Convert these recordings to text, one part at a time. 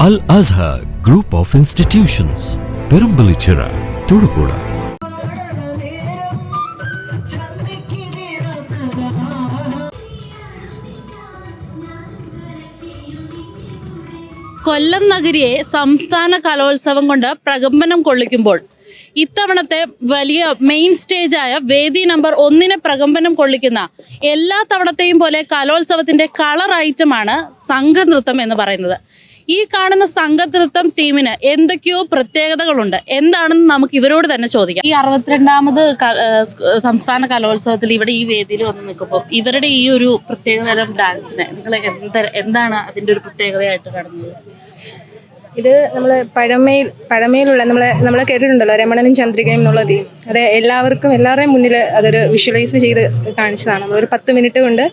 Al Azhar Group of Institutions, Perumbalichira, Thudupuzha. കൊല്ലം നഗരിയെ സംസ്ഥാന കലോത്സവം കൊണ്ട് പ്രകമ്പനം കൊള്ളിക്കുമ്പോൾ ഇത്തവണത്തെ വലിയ മെയിൻ സ്റ്റേജായ വേദി നമ്പർ 1 പ്രകമ്പനം കൊള്ളിക്കുന്ന എല്ലാ തവണത്തെയും പോലെ കലോത്സവത്തിന്റെ കളർ ഐറ്റമാണ് സംഘനൃത്തം എന്ന് പറയുന്നത്. ഈ കാണുന്ന സംഘനൃത്തം ടീമിന് എന്തൊക്കെയോ പ്രത്യേകതകളുണ്ട്. എന്താണെന്ന് നമുക്ക് ഇവരോട് തന്നെ ചോദിക്കാം. ഈ 62ാമത് സംസ്ഥാന കലോത്സവത്തിൽ ഇവിടെ ഈ വേദിയിൽ വന്ന് നിൽക്കുമ്പോൾ ഇവരുടെ ഈ ഒരു പ്രത്യേകതരം ഡാൻസിന് നിങ്ങൾ എന്താണ് അതിൻ്റെ ഒരു പ്രത്യേകതയായിട്ട് കാണുന്നത്? ഇത് നമ്മൾ പഴമയിലുള്ള നമ്മളെ കേട്ടിട്ടുണ്ടല്ലോ, രമണനും ചന്ദ്രികയും എന്നുള്ള തീം. അത് എല്ലാവരുടെയും മുന്നിൽ അതൊരു വിഷ്വലൈസ് ചെയ്ത് കാണിച്ചതാണ്. നമ്മളൊരു 10 മിനിറ്റ് കൊണ്ട്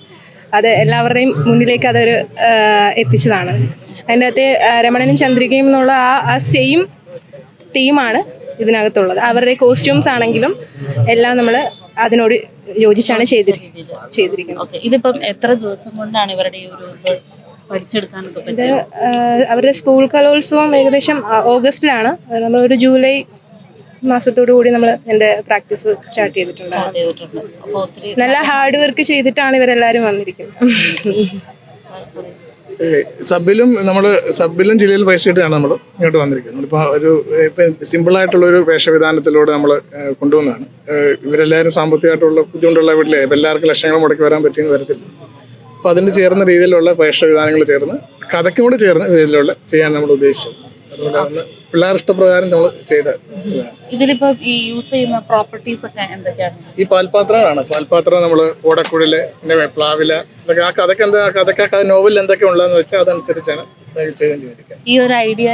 അത് എല്ലാവരുടെയും മുന്നിലേക്ക് അതൊരു എത്തിച്ചതാണ്. അതിൻ്റെ അകത്ത് രമണനും ചന്ദ്രികയും എന്നുള്ള ആ സെയിം തീമാണ് ഇതിനകത്തുള്ളത്. അവരുടെ കോസ്റ്റ്യൂംസ് ആണെങ്കിലും എല്ലാം നമ്മൾ അതിനോട് യോജിച്ചാണ് ചെയ്തിരിക്കുന്നത്. ഇതിപ്പം എത്ര ദിവസം കൊണ്ടാണ് ഇവരുടെ ഈ ഒരു ഇത് അവരുടെ സ്കൂൾ കലോത്സവം ഏകദേശം ഓഗസ്റ്റിലാണ്. നമ്മളൊരു ജൂലൈ മാസത്തോടു കൂടി നമ്മൾ എൻ്റെ പ്രാക്ടീസ് സ്റ്റാർട്ട് ചെയ്തിട്ടുണ്ട്. നല്ല ഹാർഡ് വർക്ക് ചെയ്തിട്ടാണ് ഇവരെല്ലാവരും വന്നിരിക്കുന്നത്. സബിലും ജില്ലയിൽ പൈസയിട്ടാണ് നമ്മൾ ഇങ്ങോട്ട് വന്നിരിക്കുന്നത്. ഇപ്പം സിമ്പിളായിട്ടുള്ളൊരു വേഷവിധാനത്തിലൂടെ നമ്മൾ കൊണ്ടുവന്നതാണ്. ഇവരെല്ലാവരും സാമ്പത്തികമായിട്ടുള്ള ബുദ്ധിമുട്ടുള്ള വീട്ടിലെ എല്ലാവർക്കും ലക്ഷങ്ങൾ മുടക്കി വരാൻ പറ്റിയെന്ന് വരത്തില്ല. അപ്പോൾ അതിന് ചേർന്ന രീതിയിലുള്ള വേഷവിധാനങ്ങൾ ചേർന്ന് കഥയ്ക്കും കൂടി ചേർന്ന രീതിയിലുള്ള ചെയ്യാൻ നമ്മൾ ഉദ്ദേശിച്ചത്. അതുപോലെ ഒന്ന് പിള്ളേർ ഇഷ്ടപ്രകാരം നമ്മൾ ചെയ്ത ഇതിലിപ്പോ ഈ യൂസ് ചെയ്യുന്ന പ്രോപ്പർട്ടീസ് ഒക്കെ എന്തൊക്കെയാണ്? ഈ പാൽപാത്രം നമ്മൾ ഓടക്കുഴല്, പിന്നെ പ്ലാവില, ഇതൊക്കെ ആ കഥയ്ക്ക് നോവലിൽ എന്തൊക്കെ ഉള്ളതെന്ന് വെച്ചാൽ അതനുസരിച്ചാണ് ചെയ്തിരിക്കുന്നത്. ഈ ഒരു ഐഡിയ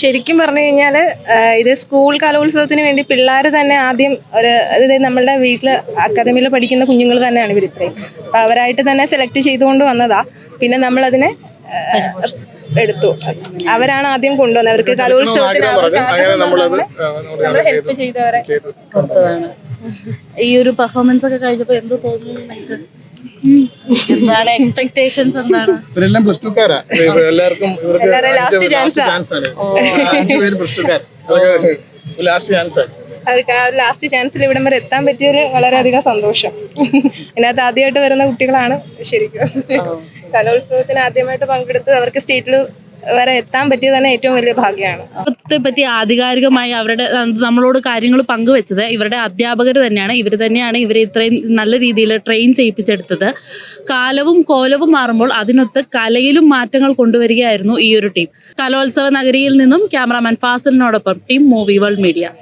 ശരിക്കും പറഞ്ഞു കഴിഞ്ഞാൽ ഇത് സ്കൂൾ കലോത്സവത്തിന് വേണ്ടി പിള്ളേർ തന്നെ ആദ്യം അതായത് നമ്മളുടെ വീട്ടിൽ അക്കാദമിയിൽ പഠിക്കുന്ന കുഞ്ഞുങ്ങൾ തന്നെയാണ് ഇവർ ഇത്രയും. അപ്പം അവരായിട്ട് തന്നെ സെലക്ട് ചെയ്തുകൊണ്ട് വന്നതാ. പിന്നെ നമ്മളതിനെ എടുത്തു. അവരാണ് ആദ്യം കൊണ്ടുവന്നത്. അവർക്ക് കലോത്സവത്തിന് ഹെൽപ്പ് ചെയ്തവരെ കൊടുത്തതാണ്. ഈ ഒരു പെർഫോമൻസ് ഒക്കെ കഴിഞ്ഞപ്പോൾ എന്ത് തോന്നുന്നു? എന്താണ് എക്സ്പെക്ടേഷൻസ്? എന്താണ്? ഇവരെല്ലാം പ്ലസ് ടുക്കാരാ. എല്ലാവർക്കും ലാസ്റ്റ് ചാൻസ്. അവർക്ക് ആ ഒരു ലാസ്റ്റ് ചാൻസിൽ ഇവിടം വരെ എത്താൻ പറ്റിയൊരു വളരെയധികം സന്തോഷം. ഇതിനകത്ത് ആദ്യമായിട്ട് വരുന്ന കുട്ടികളാണ്. ശരിക്കും കലോത്സവത്തിന് ആദ്യമായിട്ട് പങ്കെടുത്ത് അവർക്ക് സ്റ്റേറ്റിൽ വരെ എത്താൻ പറ്റിയത് തന്നെ ഏറ്റവും വലിയ ഭാഗ്യമാണ്. പറ്റി ആധികാരികമായി അവരുടെ നമ്മളോട് കാര്യങ്ങൾ പങ്കുവെച്ചത് ഇവരുടെ അധ്യാപകർ തന്നെയാണ്. ഇവർ തന്നെയാണ് ഇവരെ ഇത്രയും നല്ല രീതിയിൽ ട്രെയിൻ ചെയ്യിപ്പിച്ചെടുത്തത്. കാലവും കോലവും മാറുമ്പോൾ അതിനൊത്ത് കലയിലും മാറ്റങ്ങൾ കൊണ്ടുവരികയായിരുന്നു ഈ ഒരു ടീം. കലോത്സവ നഗരിയിൽ നിന്നും ക്യാമറാമാൻ ഫാസിലിനോടൊപ്പം ടീം മൂവി വേൾഡ് മീഡിയ.